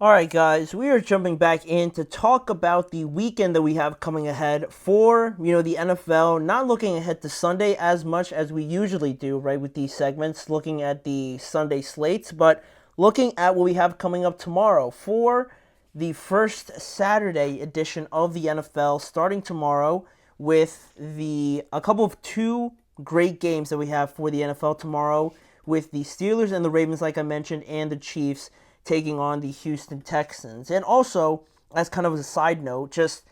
All right, guys, we are jumping back in to talk about the weekend that we have coming ahead for, the NFL. Not looking ahead to Sunday as much as we usually do, right, with these segments, looking at the Sunday slates, but looking at what we have coming up tomorrow for the first Saturday edition of the NFL, starting tomorrow with a couple of two great games that we have for the NFL tomorrow, with the Steelers and the Ravens, like I mentioned, and the Chiefs taking on the Houston Texans. And also, as kind of a side note, just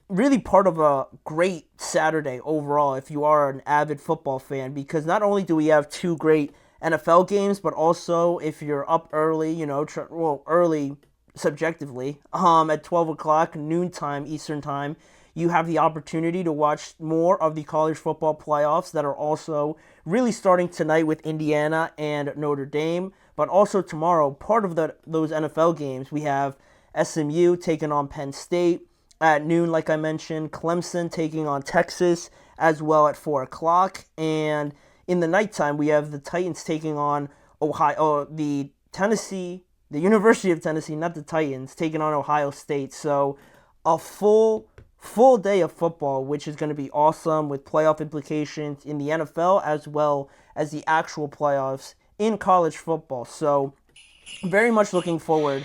really part of a great Saturday overall if you are an avid football fan, because not only do we have two great NFL games, but also if you're up early, early subjectively, at 12 o'clock, noontime Eastern time, you have the opportunity to watch more of the college football playoffs that are also really starting tonight with Indiana and Notre Dame. But also tomorrow, part of those NFL games, we have SMU taking on Penn State at noon, like I mentioned, Clemson taking on Texas as well at 4 o'clock. And in the nighttime, we have the Titans taking on the University of Tennessee, not the Titans, taking on Ohio State. So a full day of football, which is going to be awesome, with playoff implications in the NFL as well as the actual playoffs in college football. So very much looking forward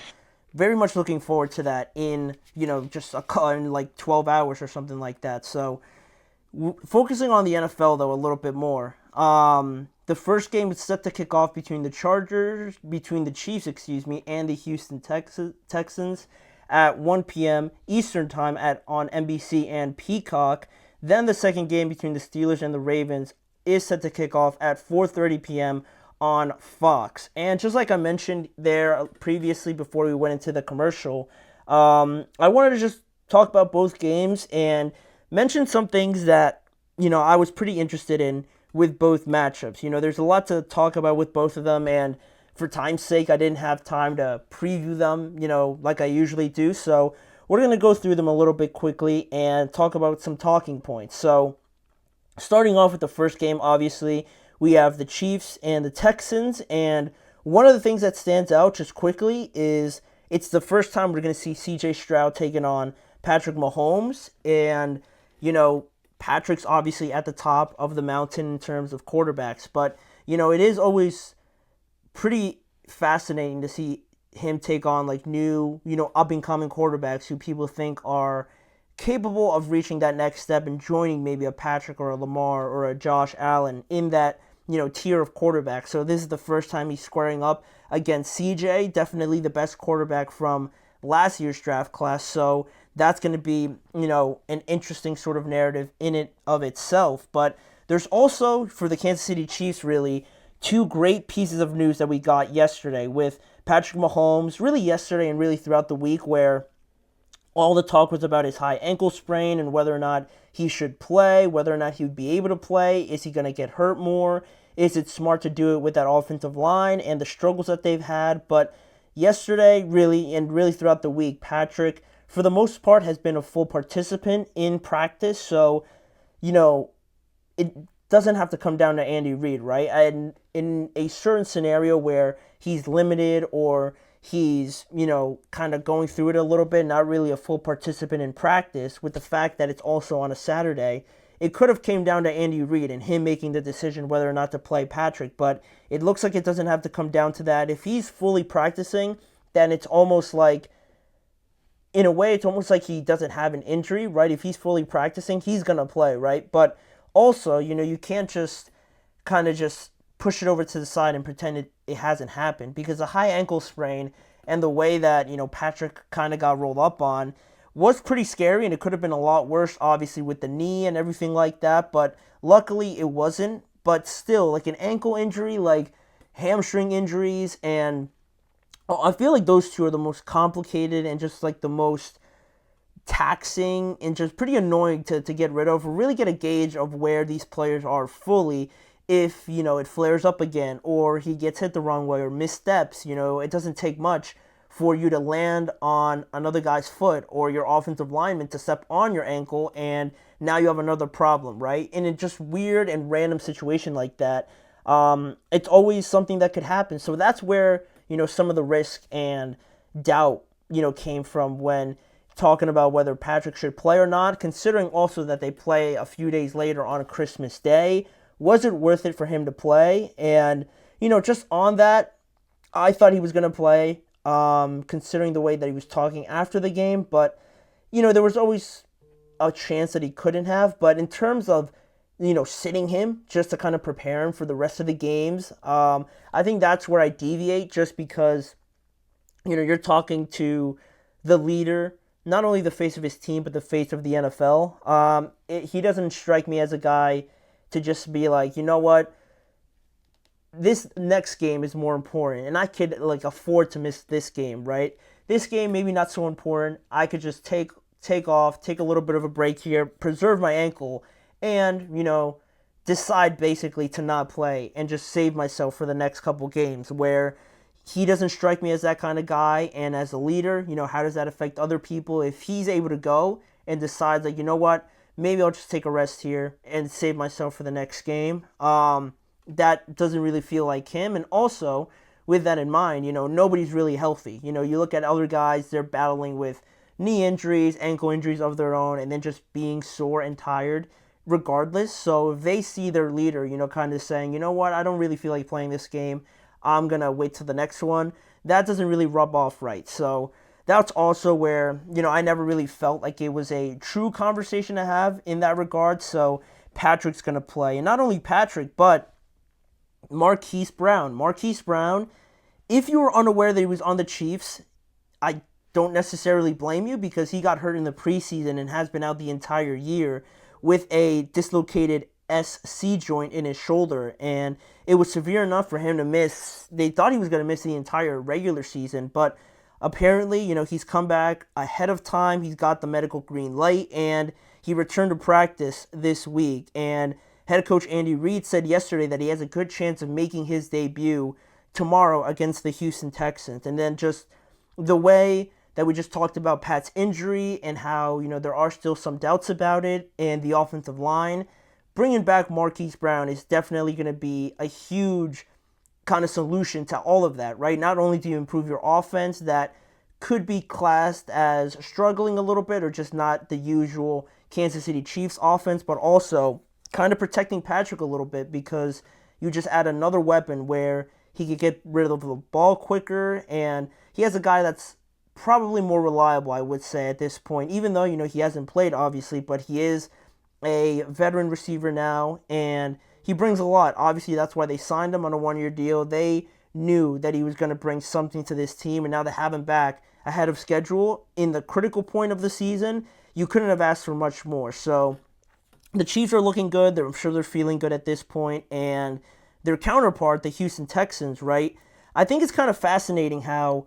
to that in in like 12 hours or something like that. So focusing on the NFL though a little bit more. The first game is set to kick off between the Chiefs, and the Houston Texans at 1 p.m. Eastern Time on NBC and Peacock. Then the second game between the Steelers and the Ravens is set to kick off at 4:30 p.m. on Fox. And just like I mentioned there previously before we went into the commercial, I wanted to just talk about both games and mention some things that, I was pretty interested in with both matchups. There's a lot to talk about with both of them, and for time's sake, I didn't have time to preview them, like I usually do. So we're going to go through them a little bit quickly and talk about some talking points. So starting off with the first game, obviously, we have the Chiefs and the Texans, and one of the things that stands out just quickly is it's the first time we're going to see CJ Stroud taking on Patrick Mahomes, and, Patrick's obviously at the top of the mountain in terms of quarterbacks, but, it is always pretty fascinating to see him take on like new, up-and-coming quarterbacks who people think are capable of reaching that next step and joining maybe a Patrick or a Lamar or a Josh Allen in that, tier of quarterbacks. So this is the first time he's squaring up against CJ, definitely the best quarterback from last year's draft class. So that's going to be, an interesting sort of narrative in it of itself. But there's also, for the Kansas City Chiefs, really two great pieces of news that we got yesterday with Patrick Mahomes, really yesterday and really throughout the week, where all the talk was about his high ankle sprain and whether or not he should play, whether or not he would be able to play. Is he going to get hurt more? Is it smart to do it with that offensive line and the struggles that they've had? But yesterday, really throughout the week, Patrick, for the most part, has been a full participant in practice. So, it doesn't have to come down to Andy Reid, right? And in a certain scenario where he's limited or he's, kind of going through it a little bit, not really a full participant in practice, with the fact that it's also on a Saturday, it could have came down to Andy Reid and him making the decision whether or not to play Patrick, but it looks like it doesn't have to come down to that. If he's fully practicing, then it's almost like, in a way, it's almost like he doesn't have an injury, right? If he's fully practicing, he's going to play, right? But also, you can't just kind of just push it over to the side and pretend it hasn't happened, because a high ankle sprain and the way that, Patrick kind of got rolled up on was pretty scary, and it could have been a lot worse, obviously, with the knee and everything like that, but luckily it wasn't. But still, like an ankle injury, like hamstring injuries, and I feel like those two are the most complicated and just like the most taxing and just pretty annoying to get rid of, or really get a gauge of where these players are fully if, it flares up again, or he gets hit the wrong way or missteps. It doesn't take much for you to land on another guy's foot or your offensive lineman to step on your ankle, and now you have another problem, right? In a just weird and random situation like that, it's always something that could happen. So that's where, some of the risk and doubt, came from when talking about whether Patrick should play or not, considering also that they play a few days later on Christmas Day. Was it worth it for him to play? And, just on that, I thought he was going to play, considering the way that he was talking after the game. But, there was always a chance that he couldn't have. But in terms of, sitting him just to kind of prepare him for the rest of the games, I think that's where I deviate, just because, you're talking to the leader, not only the face of his team, but the face of the NFL. He doesn't strike me as a guy to just be like, you know what, this next game is more important, and I could afford to miss this game, right? This game maybe not so important. I could just take off, take a little bit of a break here, preserve my ankle, and decide basically to not play and just save myself for the next couple games. Where he doesn't strike me as that kind of guy, and as a leader, how does that affect other people if he's able to go and decides you know what, maybe I'll just take a rest here and save myself for the next game. That doesn't really feel like him. And also, with that in mind, nobody's really healthy. You look at other guys, they're battling with knee injuries, ankle injuries of their own, and then just being sore and tired regardless. So if they see their leader, kind of saying, you know what, I don't really feel like playing this game, I'm going to wait till the next one, that doesn't really rub off right. So that's also where, I never really felt like it was a true conversation to have in that regard. So Patrick's going to play. And not only Patrick, but Marquise Brown. Marquise Brown, if you were unaware that he was on the Chiefs, I don't necessarily blame you, because he got hurt in the preseason and has been out the entire year with a dislocated SC joint in his shoulder, and it was severe enough for him to miss. They thought he was going to miss the entire regular season, but apparently, he's come back ahead of time. He's got the medical green light, and he returned to practice this week. And head coach Andy Reid said yesterday that he has a good chance of making his debut tomorrow against the Houston Texans. And then just the way that we just talked about Pat's injury and how, there are still some doubts about it, and the offensive line, bringing back Marquise Brown is definitely going to be a huge kind of solution to all of that, right? Not only do you improve your offense that could be classed as struggling a little bit or just not the usual Kansas City Chiefs offense, but also kind of protecting Patrick a little bit, because you just add another weapon where he could get rid of the ball quicker, and he has a guy that's probably more reliable, I would say, at this point, even though, he hasn't played, obviously, but he is a veteran receiver now, and he brings a lot. Obviously, that's why they signed him on a one-year deal. They knew that he was going to bring something to this team, and now to have him back ahead of schedule in the critical point of the season, you couldn't have asked for much more. So the Chiefs are looking good. I'm sure they're feeling good at this point, and their counterpart, the Houston Texans, right? I think it's kind of fascinating how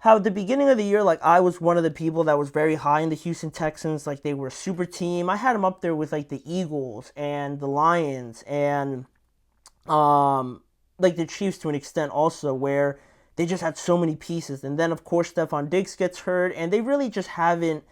at the beginning of the year, I was one of the people that was very high in the Houston Texans. They were a super team. I had them up there with, the Eagles and the Lions and, the Chiefs to an extent also, where they just had so many pieces. And then, of course, Stephon Diggs gets hurt, and they really just haven't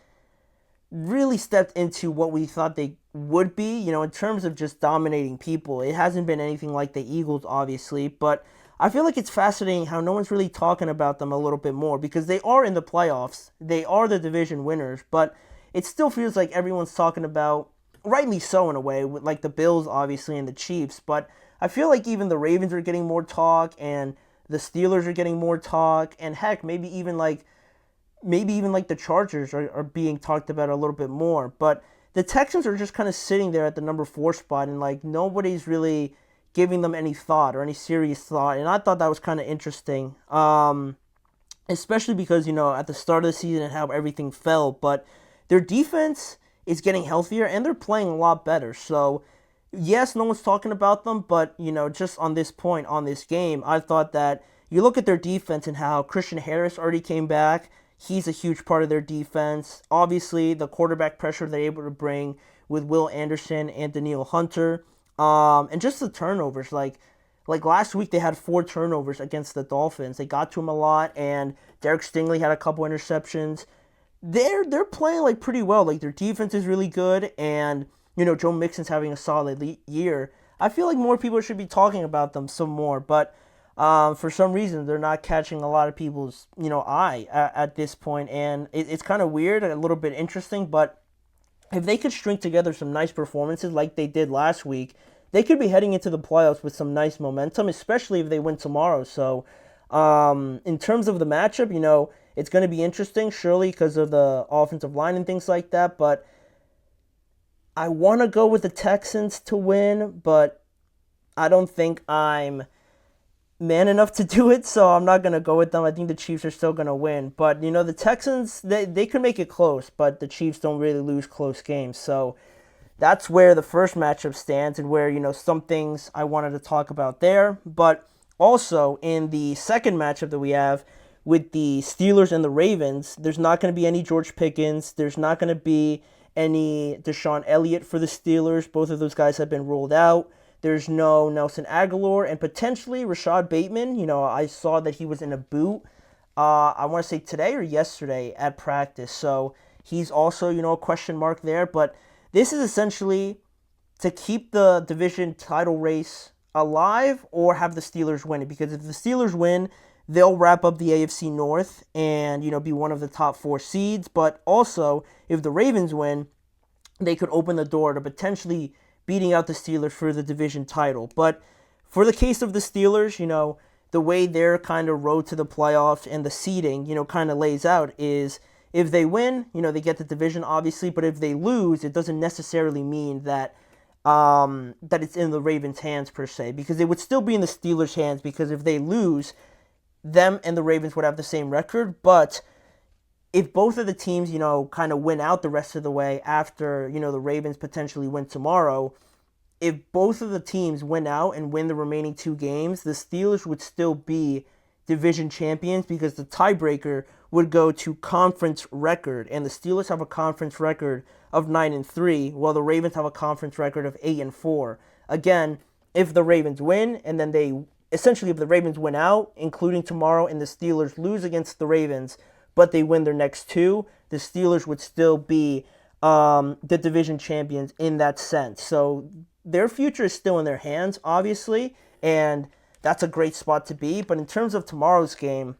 really stepped into what we thought they would be, in terms of just dominating people. It hasn't been anything like the Eagles, obviously, but I feel like it's fascinating how no one's really talking about them a little bit more, because they are in the playoffs. They are the division winners, but it still feels like everyone's talking about, rightly so in a way, with the Bills, obviously, and the Chiefs, but I feel like even the Ravens are getting more talk, and the Steelers are getting more talk, and heck, maybe even the Chargers are being talked about a little bit more. But the Texans are just kind of sitting there at the number 4 spot, and nobody's really giving them any thought or any serious thought. And I thought that was kind of interesting, especially because, at the start of the season and how everything fell. But their defense is getting healthier, and they're playing a lot better. So, yes, no one's talking about them, but, just on this point, on this game, I thought that you look at their defense and how Christian Harris already came back. He's a huge part of their defense. Obviously, the quarterback pressure they're able to bring with Will Anderson and Danielle Hunter. And just the turnovers, like last week they had 4 turnovers against the Dolphins. They got to him a lot, and Derek Stingley had a couple interceptions. They're playing pretty well. Their defense is really good, and Joe Mixon's having a solid year. I feel like more people should be talking about them some more, but For some reason, they're not catching a lot of people's eye at this point, and it's kind of weird, a little bit interesting. But if they could string together some nice performances like they did last week, they could be heading into the playoffs with some nice momentum, especially if they win tomorrow. So, in terms of the matchup, it's going to be interesting, surely, because of the offensive line and things like that. But I want to go with the Texans to win, but I don't think I'm man enough to do it, so I'm not going to go with them. I think the Chiefs are still going to win. But, the Texans, they could make it close, but the Chiefs don't really lose close games. So that's where the first matchup stands and where, some things I wanted to talk about there. But also in the second matchup that we have with the Steelers and the Ravens, there's not going to be any George Pickens. There's not going to be any Deshaun Elliott for the Steelers. Both of those guys have been ruled out. There's no Nelson Aguilar and potentially Rashad Bateman. I saw that he was in a boot, I want to say today or yesterday at practice. So he's also, a question mark there. But this is essentially to keep the division title race alive or have the Steelers win it. Because if the Steelers win, they'll wrap up the AFC North and, be one of the top 4 seeds. But also, if the Ravens win, they could open the door to potentially beating out the Steelers for the division title. But for the case of the Steelers, the way their kind of road to the playoffs and the seeding, kind of lays out is if they win, they get the division, obviously. But if they lose, it doesn't necessarily mean that that it's in the Ravens' hands, per se. Because it would still be in the Steelers' hands, because if they lose, them and the Ravens would have the same record. But if both of the teams, kind of win out the rest of the way after, the Ravens potentially win tomorrow, if both of the teams win out and win the remaining 2 games, the Steelers would still be division champions because the tiebreaker would go to conference record. And the Steelers have a conference record of 9-3, while the Ravens have a conference record of 8-4. Again, if the Ravens win, and then if the Ravens win out, including tomorrow, and the Steelers lose against the Ravens, but they win their next 2, the Steelers would still be the division champions in that sense. So their future is still in their hands, obviously, and that's a great spot to be. But in terms of tomorrow's game,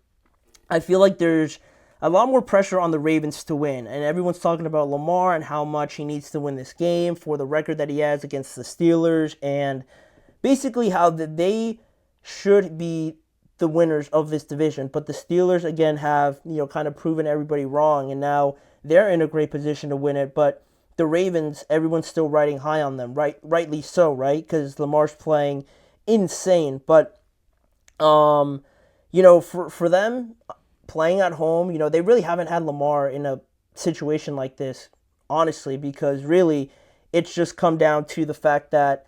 I feel like there's a lot more pressure on the Ravens to win. And everyone's talking about Lamar and how much he needs to win this game for the record that he has against the Steelers, and basically how they should be the winners of this division. But the Steelers, again, have, kind of proven everybody wrong, and now they're in a great position to win it. But the Ravens, everyone's still riding high on them, rightly so, right? Because Lamar's playing insane. But, for them, playing at home, they really haven't had Lamar in a situation like this, honestly, because really it's just come down to the fact that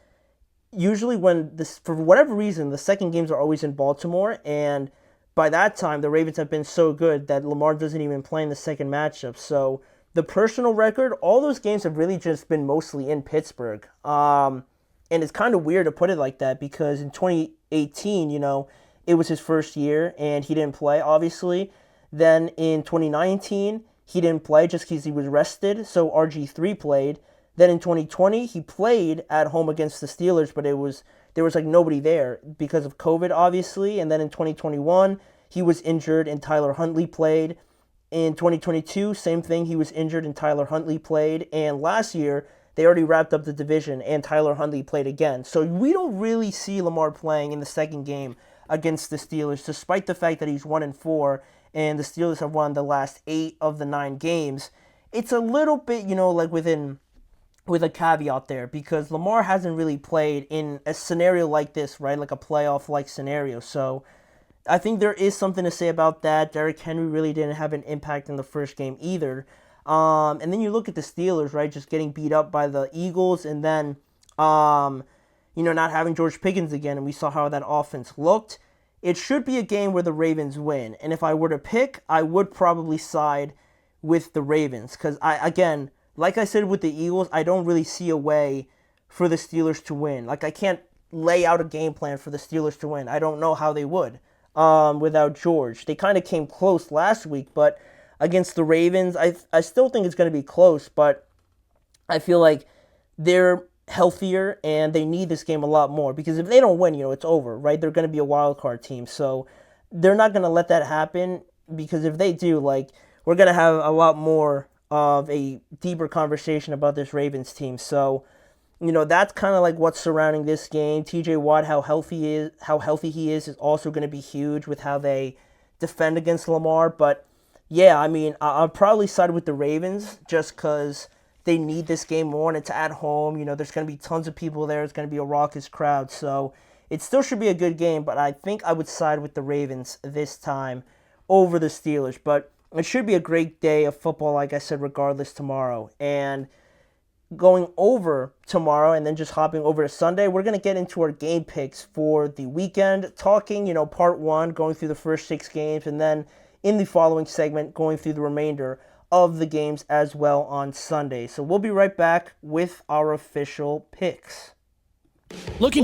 usually when this, for whatever reason, the second games are always in Baltimore, and by that time the Ravens have been so good that Lamar doesn't even play in the second matchup. So the personal record, all those games have really just been mostly in Pittsburgh. And it's kind of weird to put it like that because in 2018, it was his first year and he didn't play, obviously. Then in 2019, he didn't play just because he was rested, so RG3 played. Then in 2020, he played at home against the Steelers, but there was like nobody there because of COVID, obviously. And then in 2021, he was injured and Tyler Huntley played. In 2022, same thing, he was injured and Tyler Huntley played. And last year, they already wrapped up the division and Tyler Huntley played again. So we don't really see Lamar playing in the second game against the Steelers, despite the fact that he's 1-4 and the Steelers have won the last 8 of the 9 games. It's a little bit, like with a caveat there, because Lamar hasn't really played in a scenario like this, right? Like a playoff-like scenario. So I think there is something to say about that. Derrick Henry really didn't have an impact in the first game either. And then you look at the Steelers, right, just getting beat up by the Eagles, and then, not having George Pickens again, and we saw how that offense looked. It should be a game where the Ravens win. And if I were to pick, I would probably side with the Ravens, because like I said with the Eagles, I don't really see a way for the Steelers to win. Like, I can't lay out a game plan for the Steelers to win. I don't know how they would without George. They kind of came close last week, but against the Ravens, I still think it's going to be close, but I feel like they're healthier, and they need this game a lot more, because if they don't win, it's over, right? They're going to be a wild card team. So they're not going to let that happen, because if they do, like, we're going to have a lot more of a deeper conversation about this Ravens team. So, that's kind of like what's surrounding this game. TJ Watt, how healthy he is also going to be huge with how they defend against Lamar. But yeah, I mean, I'll probably side with the Ravens just because they need this game more, and it's at home. There's going to be tons of people there. It's going to be a raucous crowd. So it still should be a good game, but I think I would side with the Ravens this time over the Steelers. But it should be a great day of football, like I said, regardless tomorrow. And going over tomorrow and then just hopping over to Sunday, we're going to get into our game picks for the weekend, talking, part one, going through the first 6 games, and then in the following segment, going through the remainder of the games as well on Sunday. So we'll be right back with our official picks. Looking